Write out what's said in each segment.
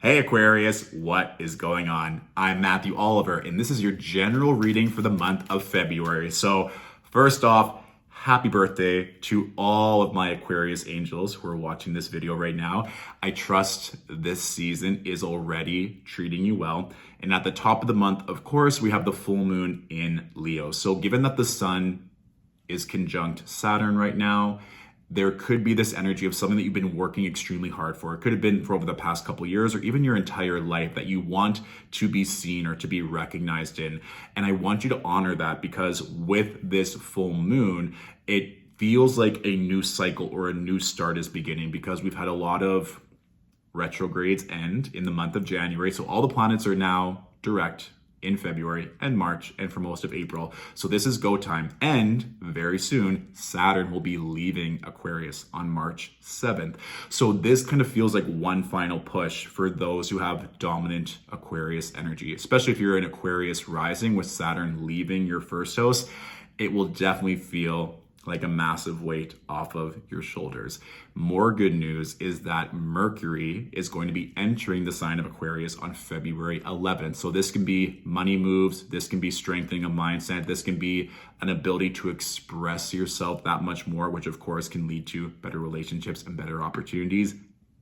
Hey Aquarius, what is going on? I'm Matthew Oliver, and this is your general reading for the month of February. So first off, happy birthday to all of my Aquarius angels who are watching this video right now. I trust this season is already treating you well. And at the top of the month, of course, we have the full moon in Leo. So given that the sun is conjunct Saturn right now, there could be this energy of something that you've been working extremely hard for. It could have been for over the past couple of years or even your entire life that you want to be seen or to be recognized in. And I want you to honor that because with this full moon, it feels like a new cycle or a new start is beginning because we've had a lot of retrogrades end in the month of January. So all the planets are now direct in February and March and for most of April. So this is go time. And very soon, Saturn will be leaving Aquarius on March 7th. So this kind of feels like one final push for those who have dominant Aquarius energy, especially if you're an Aquarius rising with Saturn leaving your first house. It will definitely feel like a massive weight off of your shoulders. More good news is that Mercury is going to be entering the sign of Aquarius on February 11th. So this can be money moves, this can be strengthening a mindset, this can be an ability to express yourself that much more, which of course can lead to better relationships and better opportunities.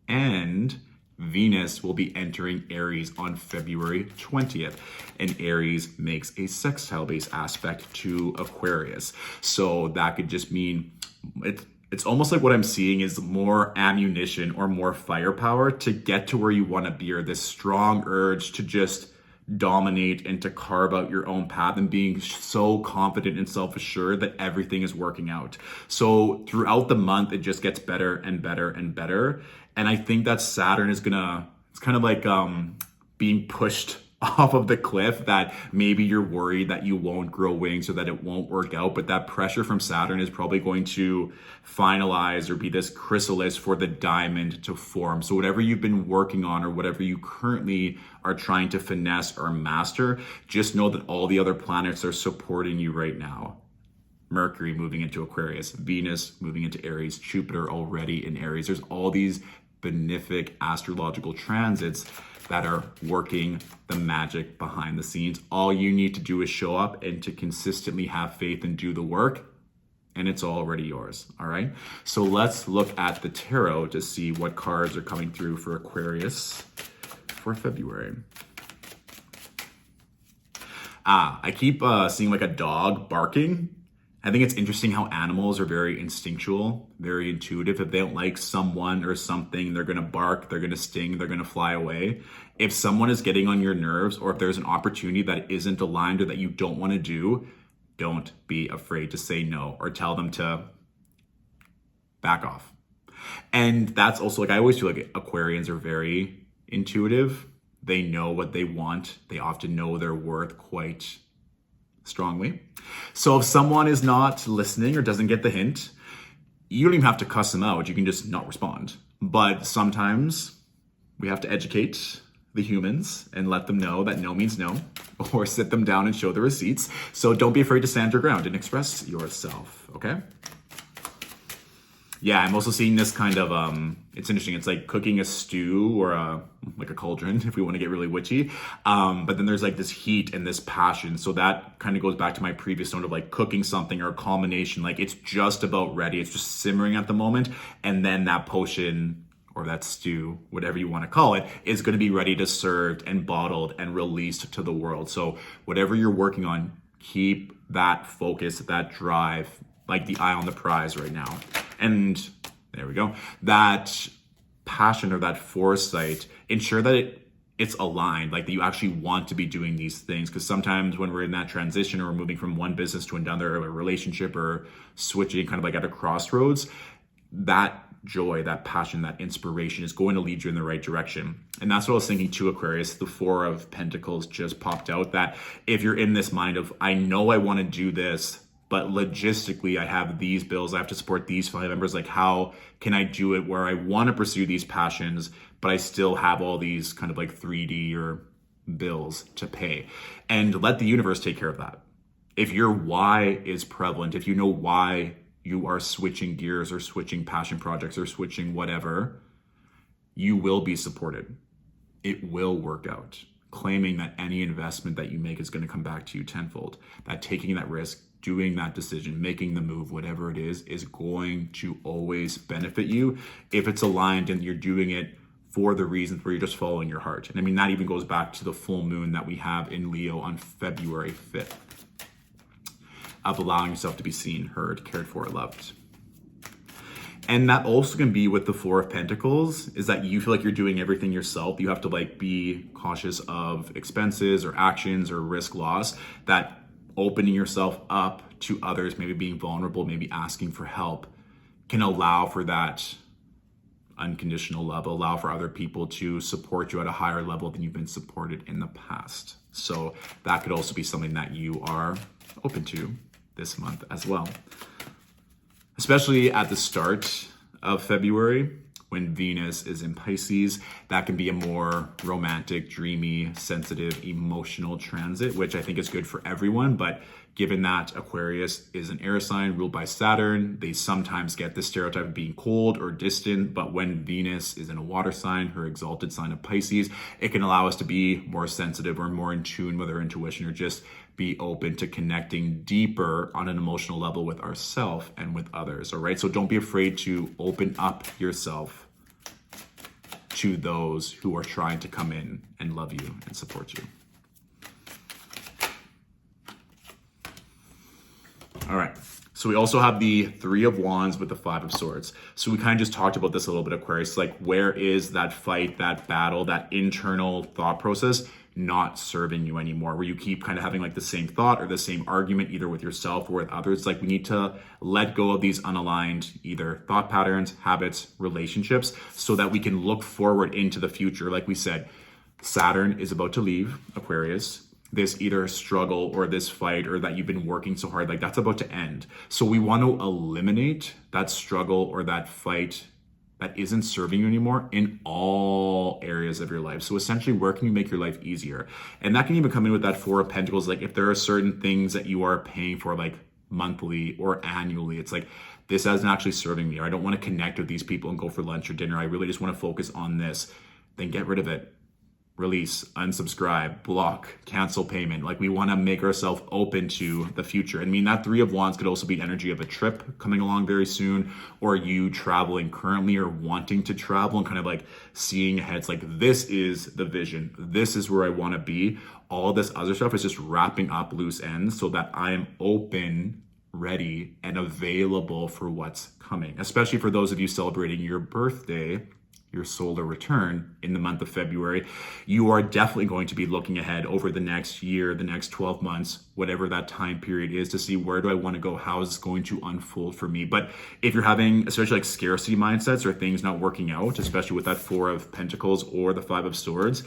And Venus will be entering Aries on February 20th, and Aries makes a sextile-based aspect to Aquarius. So that could just mean it's almost like what I'm seeing is more ammunition or more firepower to get to where you want to be, or this strong urge to just dominate and to carve out your own path and being so confident and self-assured that everything is working out. So throughout the month, it just gets better and better and better. And I think that Saturn is it's kind of like being pushed off of the cliff, that maybe you're worried that you won't grow wings or that it won't work out, but that pressure from Saturn is probably going to finalize or be this chrysalis for the diamond to form. So whatever you've been working on or whatever you currently are trying to finesse or master, just know that all the other planets are supporting you right now. Mercury moving into Aquarius, Venus moving into Aries, Jupiter already in Aries. There's all these benefic astrological transits that are working the magic behind the scenes. All you need to do is show up and to consistently have faith and do the work, and it's already yours, all right? So let's look at the tarot to see what cards are coming through for Aquarius for February. I keep seeing like a dog barking. I think it's interesting how animals are very instinctual, very intuitive. If they don't like someone or something, they're gonna bark, they're gonna sting, they're gonna fly away. If someone is getting on your nerves, or if there's an opportunity that isn't aligned or that you don't wanna do, don't be afraid to say no or tell them to back off. And that's also, like, I always feel like Aquarians are very intuitive. They know what they want. They often know their worth quite strongly. So if someone is not listening or doesn't get the hint, you don't even have to cuss them out. You can just not respond. But sometimes we have to educate the humans and let them know that no means no, or sit them down and show the receipts. So don't be afraid to stand your ground and express yourself, okay? Yeah, I'm also seeing this kind of, it's interesting. It's like cooking a stew or like a cauldron, if we want to get really witchy. But then there's like this heat and this passion. So that kind of goes back to my previous note of like cooking something or a culmination. Like it's just about ready. It's just simmering at the moment. And then that potion or that stew, whatever you want to call it, is going to be ready to served and bottled and released to the world. So whatever you're working on, keep that focus, that drive, like the eye on the prize right now. And there we go. That passion or that foresight, ensure that it's aligned, like that you actually want to be doing these things. Because sometimes when we're in that transition or we're moving from one business to another, or a relationship, or switching kind of like at a crossroads, that joy, that passion, that inspiration is going to lead you in the right direction. And that's what I was thinking too, Aquarius. The Four of Pentacles just popped out, that if you're in this mind of, I know I want to do this, but logistically, I have these bills, I have to support these family members. Like, how can I do it where I want to pursue these passions, but I still have all these kind of like 3D or bills to pay? And let the universe take care of that. If your why is prevalent, if you know why you are switching gears or switching passion projects or switching whatever, you will be supported. it will work out. Claiming that any investment that you make is going to come back to you tenfold. That taking that risk, doing that decision, making the move, whatever it is going to always benefit you if it's aligned and you're doing it for the reasons where you're just following your heart. And I mean, that even goes back to the full moon that we have in Leo on February 5th, of allowing yourself to be seen, heard, cared for, loved. And that also can be with the Four of Pentacles, is that you feel like you're doing everything yourself. You have to like be cautious of expenses or actions or risk loss. That opening yourself up to others, maybe being vulnerable, maybe asking for help, can allow for that unconditional love, allow for other people to support you at a higher level than you've been supported in the past. So that could also be something that you are open to this month as well. Especially at the start of February, when Venus is in Pisces, that can be a more romantic, dreamy, sensitive, emotional transit, which I think is good for everyone. But given that Aquarius is an air sign ruled by Saturn, they sometimes get the stereotype of being cold or distant. But when Venus is in a water sign, her exalted sign of Pisces, it can allow us to be more sensitive or more in tune with our intuition, or just be open to connecting deeper on an emotional level with ourselves and with others. All right. So don't be afraid to open up yourself to those who are trying to come in and love you and support you. All right. So we also have the Three of Wands with the Five of Swords. So we kind of just talked about this a little bit, Aquarius. Like, where is that fight, that battle, that internal thought process not serving you anymore, where you keep kind of having like the same thought or the same argument, either with yourself or with others? Like, we need to let go of these unaligned either thought patterns, habits, relationships, so that we can look forward into the future. Like we said, Saturn is about to leave Aquarius. This either struggle or this fight or that you've been working so hard, like that's about to end. So we want to eliminate that struggle or that fight that isn't serving you anymore in all areas of your life. So essentially, where can you make your life easier? And that can even come in with that Four of Pentacles. Like, if there are certain things that you are paying for, like monthly or annually, it's like, this isn't actually serving me, or I don't want to connect with these people and go for lunch or dinner. I really just want to focus on this. Then get rid of it. Release, unsubscribe, block, cancel payment. Like, we want to make ourselves open to the future. I mean, that Three of Wands could also be energy of a trip coming along very soon, or you traveling currently or wanting to travel and kind of like seeing ahead. It's like, this is the vision. This is where I want to be. All this other stuff is just wrapping up loose ends so that I am open, ready, and available for what's coming. Especially for those of you celebrating your birthday, your solar return in the month of February, you are definitely going to be looking ahead over the next year, the next 12 months, whatever that time period is, to see where do I want to go? How is this going to unfold for me? But if you're having, especially like scarcity mindsets or things not working out, especially with that Four of Pentacles or the Five of Swords,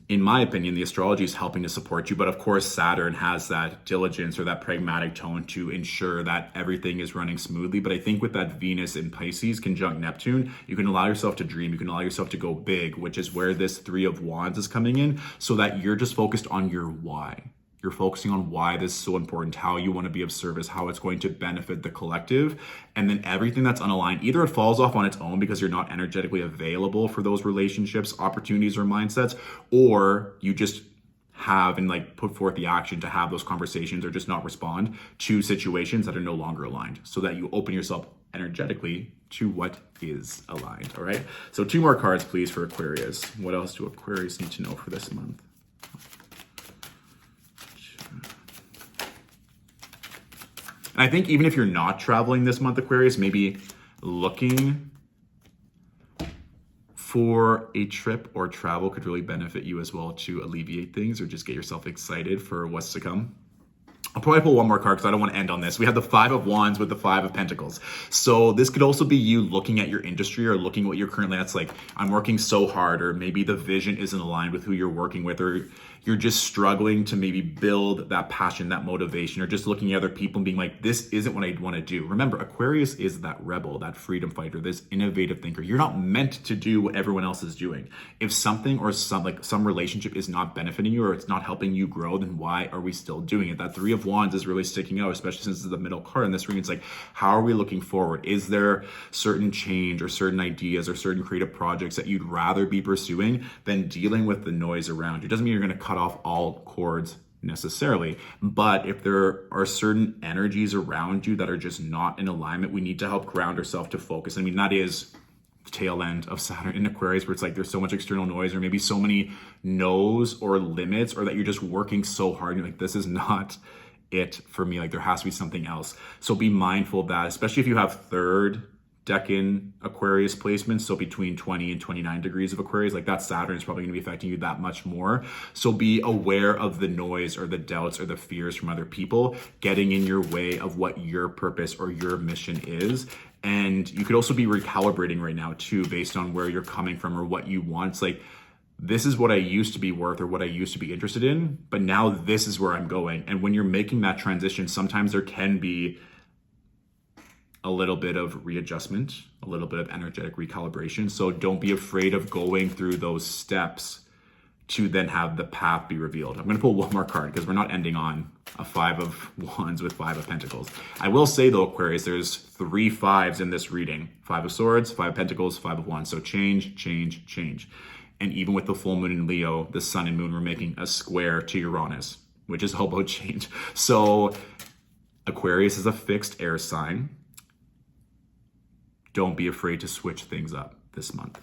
in my opinion, the astrology is helping to support you. But of course, Saturn has that diligence or that pragmatic tone to ensure that everything is running smoothly. But I think with that Venus in Pisces conjunct Neptune, you can allow yourself to dream. You can allow yourself to go big, which is where this Three of Wands is coming in, so that you're just focused on your why. You're focusing on why this is so important, how you want to be of service, how it's going to benefit the collective. And then everything that's unaligned, either it falls off on its own because you're not energetically available for those relationships, opportunities, or mindsets, or you just have and like put forth the action to have those conversations or just not respond to situations that are no longer aligned, so that you open yourself energetically to what is aligned. All right. So 2 more cards, please, for Aquarius. What else do Aquarius need to know for this month? And I think even if you're not traveling this month, Aquarius, maybe looking for a trip or travel could really benefit you as well, to alleviate things or just get yourself excited for what's to come. I'll probably pull one more card because I don't want to end on this. We have the Five of Wands with the Five of Pentacles. So this could also be you looking at your industry or looking at what you're currently at. It's like, I'm working so hard, or maybe the vision isn't aligned with who you're working with, or you're just struggling to maybe build that passion, that motivation, or just looking at other people and being like, this isn't what I want to do. Remember, Aquarius is that rebel, that freedom fighter, this innovative thinker. You're not meant to do what everyone else is doing. If something or some relationship is not benefiting you or it's not helping you grow, then why are we still doing it? That Three of Wands is really sticking out, especially since it's the middle card in this reading. It's like, how are we looking forward? Is there certain change or certain ideas or certain creative projects that you'd rather be pursuing than dealing with the noise around you? It doesn't mean you're going to cut off all cords necessarily, but if there are certain energies around you that are just not in alignment, we need to help ground ourselves to focus. I mean, that is the tail end of Saturn in Aquarius, where it's like there's so much external noise or maybe so many no's or limits, or that you're just working so hard and you're like, this is not it for me. Like, there has to be something else. So be mindful of that, especially if you have third decan Aquarius placements, so between 20 and 29 degrees of Aquarius, like that Saturn is probably going to be affecting you that much more. So be aware of the noise or the doubts or the fears from other people getting in your way of what your purpose or your mission is. And you could also be recalibrating right now too, based on where you're coming from or what you want. It's like, this is what I used to be worth or what I used to be interested in, but now this is where I'm going. And when you're making that transition, sometimes there can be a little bit of readjustment, a little bit of energetic recalibration. So don't be afraid of going through those steps to then have the path be revealed. I'm going to pull one more card because we're not ending on a Five of Wands with Five of Pentacles. I will say though, Aquarius, there's 3 fives in this reading: Five of Swords, Five of Pentacles, Five of Wands. So change, change, change. And even with the full moon in Leo, the sun and moon were making a square to Uranus, which is all about change. So Aquarius is a fixed air sign. Don't be afraid to switch things up this month.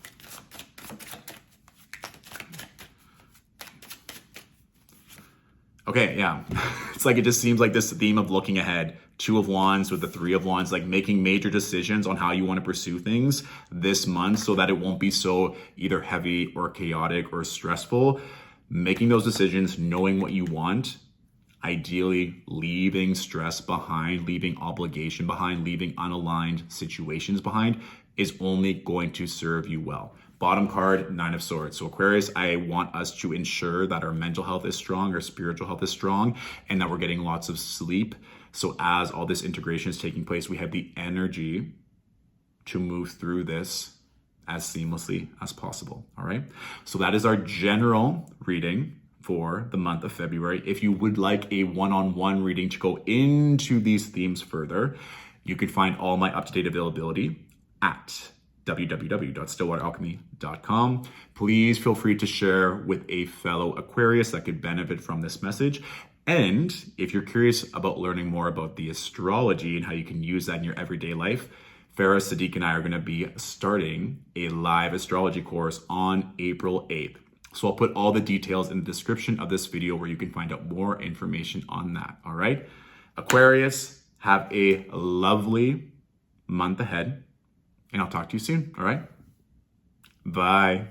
Okay, yeah. It's like, it just seems like this theme of looking ahead. Two of Wands with the Three of Wands, like making major decisions on how you want to pursue things this month so that it won't be so either heavy or chaotic or stressful. Making those decisions, knowing what you want, ideally leaving stress behind, leaving obligation behind, leaving unaligned situations behind, is only going to serve you well. Bottom card, Nine of Swords. So Aquarius, I want us to ensure that our mental health is strong, our spiritual health is strong, and that we're getting lots of sleep. So as all this integration is taking place, we have the energy to move through this as seamlessly as possible, all right? So that is our general reading for the month of February. If you would like a one-on-one reading to go into these themes further, you can find all my up-to-date availability at www.stillwateralchemy.com. Please feel free to share with a fellow Aquarius that could benefit from this message. And if you're curious about learning more about the astrology and how you can use that in your everyday life, Farah, Sadiq, and I are going to be starting a live astrology course on April 8th. So I'll put all the details in the description of this video where you can find out more information on that, all right? Aquarius, have a lovely month ahead, and I'll talk to you soon, all right? Bye.